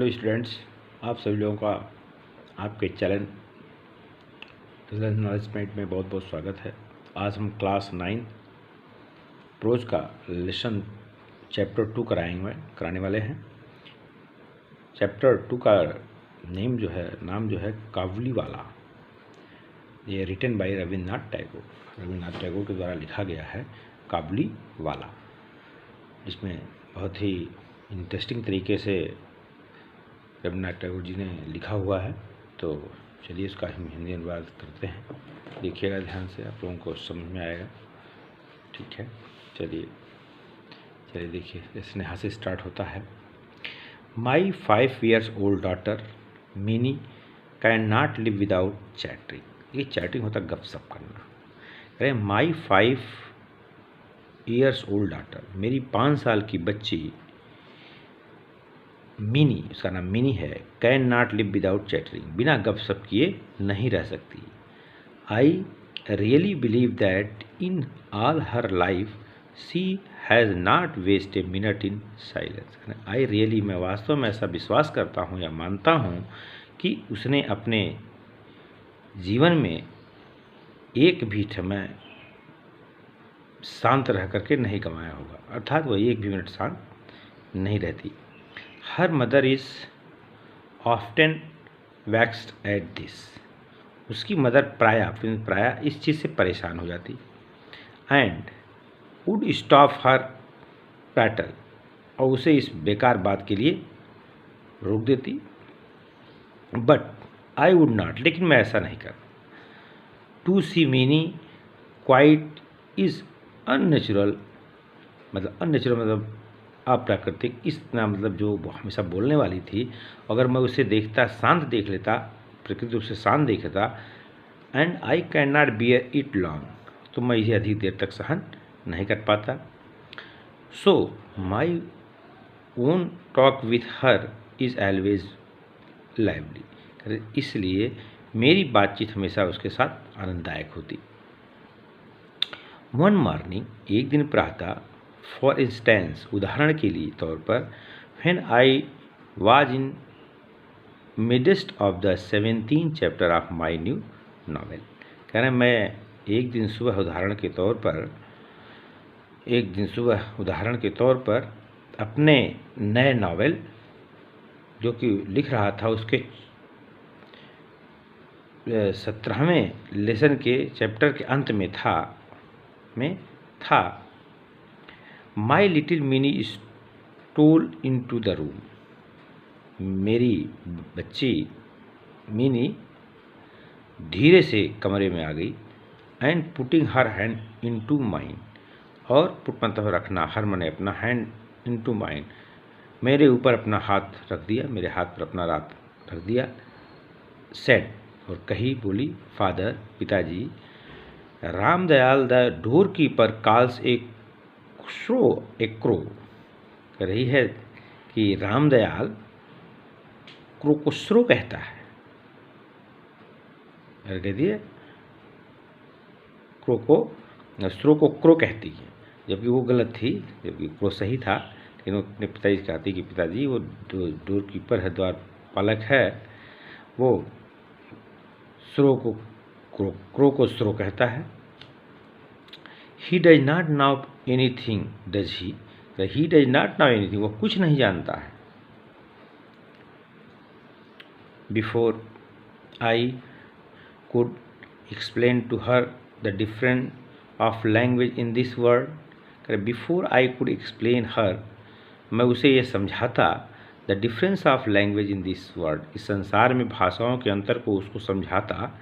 Hello students, आप सभी लोगों का आपके चैनल नॉलेज पॉइंट में बहुत बहुत स्वागत है। आज हम क्लास 9 प्रोज का लेसन चैप्टर 2 कराने वाले हैं। चैप्टर 2 का नाम जो है काबुली वाला। ये रिटन बाय रविन्द्रनाथ टैगोर के द्वारा लिखा गया है काबुली वाला। इसमें बहुत ही इंटरेस्टिंग तरीके से रविन्द्रनाथ टैगोर जी ने लिखा हुआ है। तो चलिए इसका हम हिंदी अनुवाद करते हैं। देखिएगा ध्यान से, आप लोगों को समझ में आएगा। ठीक है, चलिए देखिए, इसने यहाँ से स्टार्ट होता है। माई 5 years old daughter mini can not live without chatting. ये चैटिंग होता है गपशप करना। अरे माई 5 years old डॉटर, मेरी 5 साल की बच्ची मिनी, उसका नाम मिनी है, can not live without chattering, बिना गपशप किए नहीं रह सकती। I really believe that in all her life she has not waste a minute in silence. I really, मैं वास्तव में ऐसा विश्वास करता हूँ या मानता हूँ कि उसने अपने जीवन में एक भी समय शांत रह करके नहीं गंवाया होगा, अर्थात वह एक भी मिनट शांत नहीं रहती। Her mother is often vaxxed at this. उसकी मदर प्राय इस चीज़ से परेशान हो जाती। And would stop her petal, और उसे इस बेकार बात के लिए रोक देती। बट आई वुड नॉट, लेकिन मैं ऐसा नहीं कर। टू सी मीनी क्वाइट इज़ अननेचुरल, मतलब अप्राकृतिक, इतना मतलब जो हमेशा बोलने वाली थी, अगर मैं उसे देखता, शांत देख लेता, प्रकृति रूप से शांत देख लेता, and I can not bear it long, तो मैं इसे अधिक देर तक सहन नहीं कर पाता। So my own talk with her is always lively, इसलिए मेरी बातचीत हमेशा उसके साथ आनंददायक होती। वन मॉर्निंग, एक दिन प्रातः, फॉर इंस्टेंस, उदाहरण के लिए तौर पर, when I was in midst of the 17th chapter of my new novel. कह रहे हैं, मैं एक दिन सुबह उदाहरण के तौर पर अपने नए नावल जो कि लिख रहा था, उसके 17वें लेसन के चैप्टर के अंत में था। My little Mini stole in to the room, मेरी बच्ची मिनी धीरे से कमरे में आ गई। And putting her hand in to mine, और पुट मतलब रखना, हर मने अपना, हैंड इन टू माइन, मेरे ऊपर अपना हाथ रख दिया, मेरे हाथ पर अपना हाथ रख दिया। सेड, और कही, बोली, फादर, पिताजी, Ramdayal the door keeper calls A crow, कह रही है कि रामदयाल क्रो को श्रो कहता है। कह दिए श्रो को क्रो कहती है, जबकि वो गलत थी, जबकि क्रो सही था। लेकिन वो अपने पिताजी से कहती कि पिताजी, वो डोर कीपर है, द्वार पालक है, वो श्रो को क्रो को श्रो कहता है। He does not know anything, does he, he does not know anything, वो कुछ नहीं जानता है। Before I could explain to her the difference of language in this world, before I could explain her, मैं उसे ये समझाता, the difference of language in this world, इस संसार में भाषाओं के अंतर को उसको समझाता।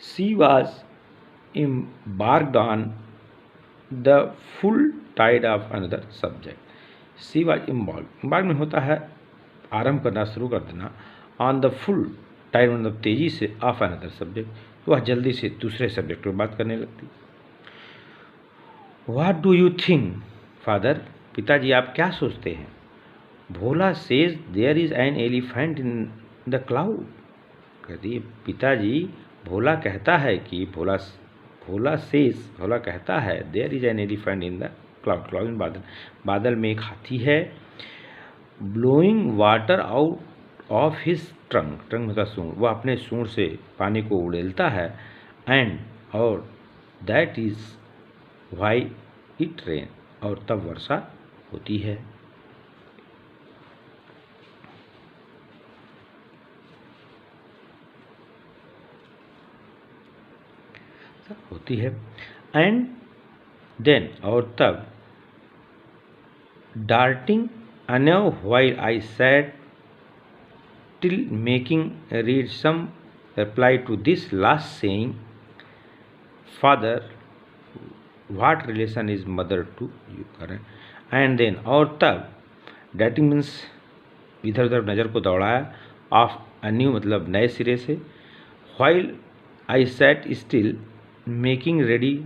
She was embarked on the full tide of another subject. She was embarked में होता है आरंभ करना, शुरू कर देना, on the full tide मतलब तेजी से, of another subject, तो वह जल्दी से दूसरे सब्जेक्ट पर बात करने लगती। What do you think, father? पिताजी, आप क्या सोचते हैं? भोला says there is an elephant in the cloud. कहती है, पिताजी, भोला कहता है कि भोला कहता है, there is an elephant in the cloud, इन बादल में एक हाथी है। Blowing water out of his trunk, trunk मतलब सूंड, वह अपने सूंड से पानी को उड़ेलता है, एंड और that is why it rain, और तब वर्षा होती है। होती है एंड देन, और तब darting anew while I sat till making read some reply to this last saying, father what relation is mother to you, करें एंड देन, और तब डेटिंग मीन्स इधर उधर नज़र को दौड़ाया, ऑफ अ न्यू मतलब नए सिरे से, while I sat still making ready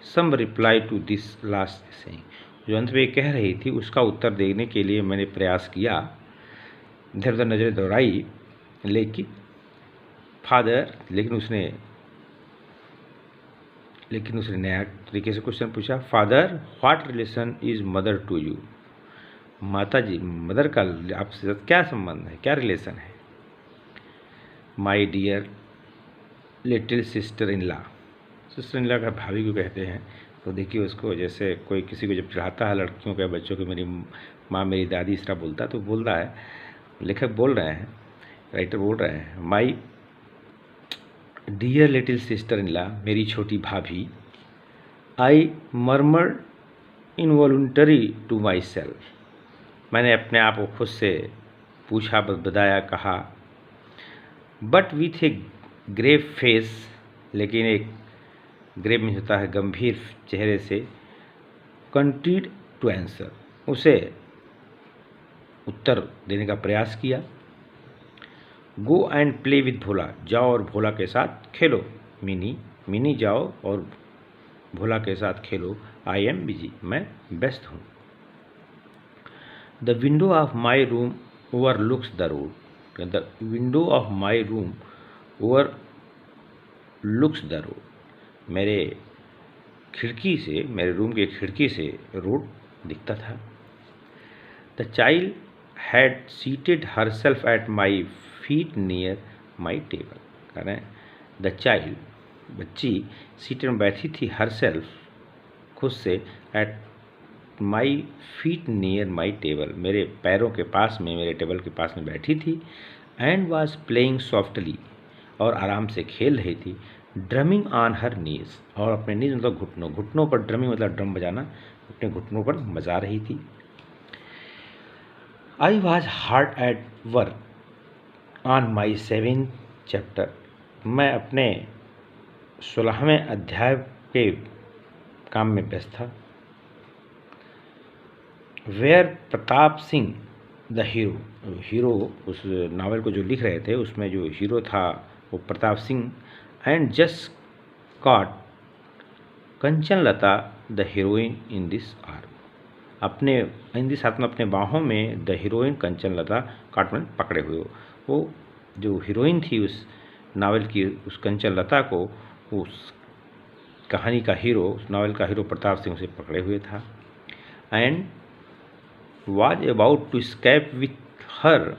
some reply to this last saying, जो अंत में कह रही थी उसका उत्तर देने के लिए मैंने प्रयास किया, इधर उधर नज़रें दौड़ाई, लेकिन फादर, लेकिन उसने नया तरीके से क्वेश्चन पूछा, father what relation is mother to you, माता जी मदर का आपसे क्या संबंध है, क्या रिलेशन है। My dear little sister in law, sister in law का भाभी को कहते हैं, तो देखिए उसको जैसे कोई किसी को जब चढ़ाता है लड़कियों के बच्चों को, मेरी माँ मेरी दादी इस तरह बोलता है, तो बोलता है, लेखक बोल रहे हैं, राइटर बोल रहे हैं, my dear little sister in law, मेरी छोटी भाभी, I murmured involuntary to myself, मैंने अपने आप को खुद से पूछा, बताया, कहा, but with a grave face, लेकिन एक ग्रेव में होता है गंभीर चेहरे से, कंट्रीड टू आंसर, उसे उत्तर देने का प्रयास किया, गो एंड प्ले विथ भोला, जाओ और भोला के साथ खेलो, मिनी जाओ और भोला के साथ खेलो, आई एम बिजी, मैं व्यस्त हूँ। The window of my room over looks the road, the window of my room over looks the road, मेरे खिड़की से, मेरे रूम की खिड़की से रोड दिखता था। The child had seated herself at my feet near my table, करें द चाइल्ड, बच्ची, सीटेड में बैठी थी, हरसेल्फ खुद से, at my feet near my table, मेरे पैरों के पास में, मेरे टेबल के पास में बैठी थी, एंड वॉज प्लेइंग सॉफ्टली, और आराम से खेल रही थी, ड्रमिंग ऑन हर नीज, और अपने नीज मतलब घुटनों पर, ड्रमिंग मतलब ड्रम बजाना, अपने घुटनों पर बजा रही थी। I was hard at work on my 7th chapter, मैं अपने 16वें अध्याय के काम में व्यस्त था। Where Pratap Singh the hero, उस नावल को जो लिख रहे थे उसमें जो हीरो था वो Pratap Singh, and just cot Kanchan Lata the heroine in this arm, अपने इन दिस हाथ में, अपने बाहों में, द हीरोइन कंचन लता, काट में पकड़े हुए, वो जो हीरोइन थी उस नावल की, उस कंचन लता को उस कहानी का हीरो, उस नावल का हीरो प्रताप सिंह उसे पकड़े हुए था, and was about to escape with her,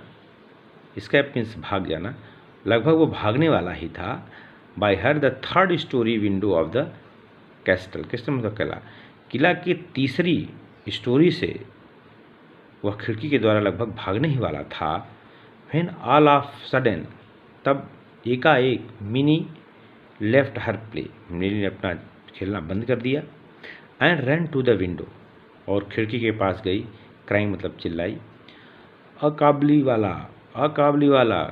escape means भाग जाना, लगभग वो भागने वाला ही था, by her the 3rd storey window of the castle, castle मतलब किला की 3री स्टोरी से वह खिड़की के द्वारा लगभग भागने ही वाला था। व्हेन ऑल ऑफ सडन, तब एकाएक, Mini left her play, Mini ने अपना खेलना बंद कर दिया, and run to the window, और खिड़की के पास गई, क्राइंग मतलब चिल्लाई, अकाबली वाला, अकाबली वाला,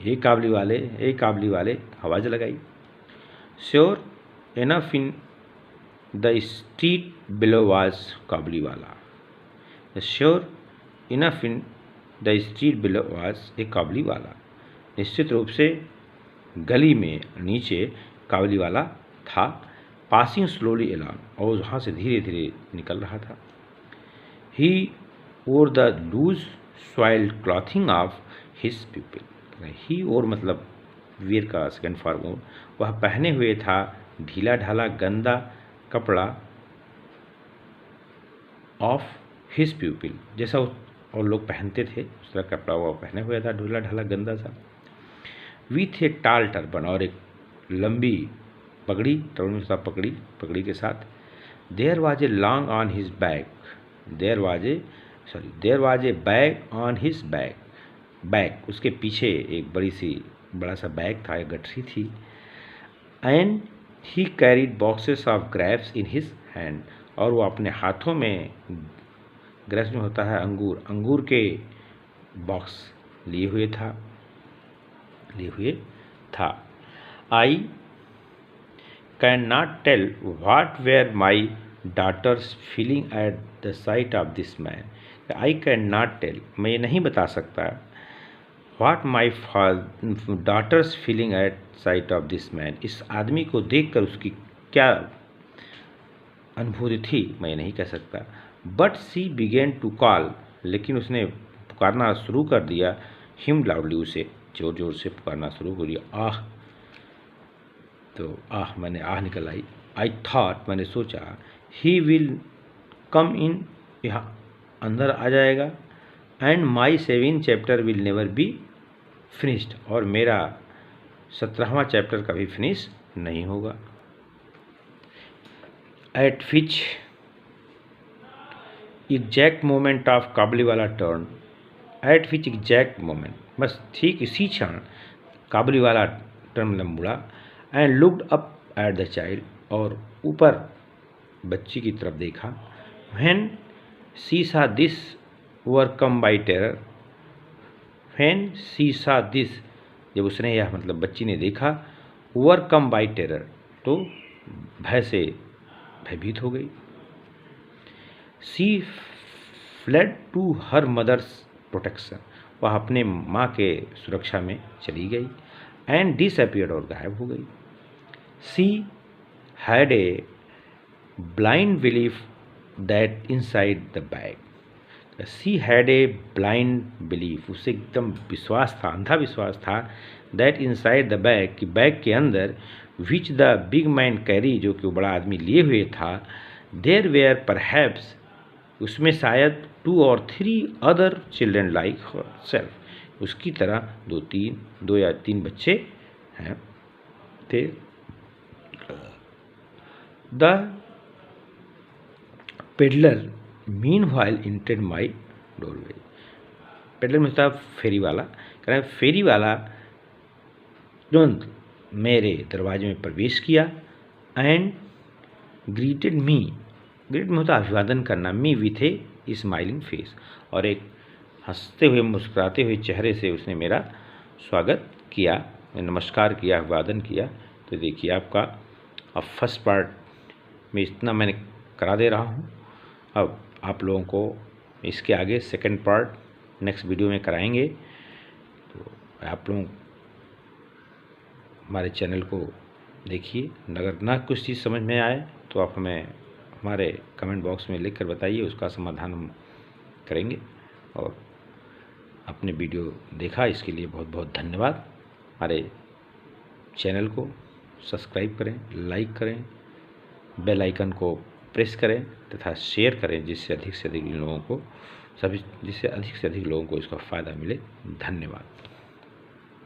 ए काबली वाले, ए काबली वाले, आवाज़ लगाई। Sure enough in the street below was काबली वाला, sure enough in the street below was a काबली वाला, निश्चित रूप से गली में नीचे काबली वाला था, पासिंग स्लोली अलॉन्ग, और वहाँ से धीरे धीरे निकल रहा था। He wore the loose soiled clothing of his people, he wore मतलब वीर का सेकेंड फॉर्म, वह पहने हुए था ढीला ढाला गंदा कपड़ा, ऑफ हिज प्यूपिल, जैसा और लोग पहनते थे, उस तरह कपड़ा वो पहने हुआ था, ढूला ढाला गंदा सा। विथ ए टाल टर्बन, और एक लंबी पगड़ी, टर्बन था पगड़ी, पगड़ी के साथ। There was a long on his back, there was a bag on his back, back उसके पीछे एक बड़ा सा बैग था, एक गठरी थी। And he carried boxes of grapes in his hand, और वो अपने हाथों में, ग्रेप्स में होता है अंगूर, अंगूर के बॉक्स लिए हुए था। I can not tell what were my daughter's feeling at the sight of this man. I can not tell, मैं ये नहीं बता सकता what my daughter's feeling at sight of this man, इस आदमी को देखकर उसकी क्या अनुभूति थी, मैं ये नहीं कह सकता। But she began to call, लेकिन उसने पुकारना शुरू कर दिया, हिम लाउडली, उसे जोर जोर से पुकारना शुरू कर दिया। आह, तो आह मैंने आह निकल आई। आई थॉट, मैंने सोचा, ही विल कम इन, यहाँ अंदर आ जाएगा। And my 7th chapter will never be finished, और मेरा 17वां चैप्टर कभी फिनिश नहीं होगा। At which exact moment of Kabuliwala turn, at which exact moment, बस ठीक इसी क्षण काबुलीवाला टर्न मतलब मुड़ा। And looked up at the child, और ऊपर बच्ची की तरफ देखा। When she saw this overcome by terror, when she saw this, जब उसने यह मतलब बच्ची ने देखा, ओवरकम बाई टेरर, तो भय से भयभीत हो गई। She fled to her mother's protection, वह अपने माँ के सुरक्षा में चली गई। एंड डिसअपियर्ड, और गायब हो गई। She had a blind belief that inside the bag, she had a blind belief, उसे एकदम विश्वास था, अंधा विश्वास था, दैट इनसाइड द बैग, कि बैग के अंदर, which the big man carry, जो कि वो बड़ा आदमी लिए हुए था, देयर वेयर परहैप्स, उसमें शायद 2 or 3 other children like self, उसकी तरह 2 या 3 बच्चे हैं थे। The peddler meanwhile entered my doorway, peddler में था फेरी वाला, कह रहे हैं फेरी वाला तुरंत मेरे दरवाजे में प्रवेश किया। एंड ग्रीटेड मी, ग्रीट में होता अभिवादन करना, me with A smiling face, और एक हंसते हुए मुस्कुराते हुए चेहरे से उसने मेरा स्वागत किया, नमस्कार किया, अभिवादन किया। तो देखिए आपका अब फर्स्ट पार्ट में इतना मैंने करा दे रहा हूँ। अब आप लोगों को इसके आगे सेकंड पार्ट नेक्स्ट वीडियो में कराएंगे। तो आप लोग हमारे चैनल को देखिए, अगर ना कुछ चीज़ समझ में आए तो आप हमें हमारे कमेंट बॉक्स में लिख कर बताइए, उसका समाधान हम करेंगे। और अपने वीडियो देखा इसके लिए बहुत बहुत धन्यवाद। हमारे चैनल को सब्सक्राइब करें, लाइक करें, बेल आइकन को प्रेस करें तथा शेयर करें, जिससे अधिक से अधिक लोगों को इसका फ़ायदा मिले। धन्यवाद।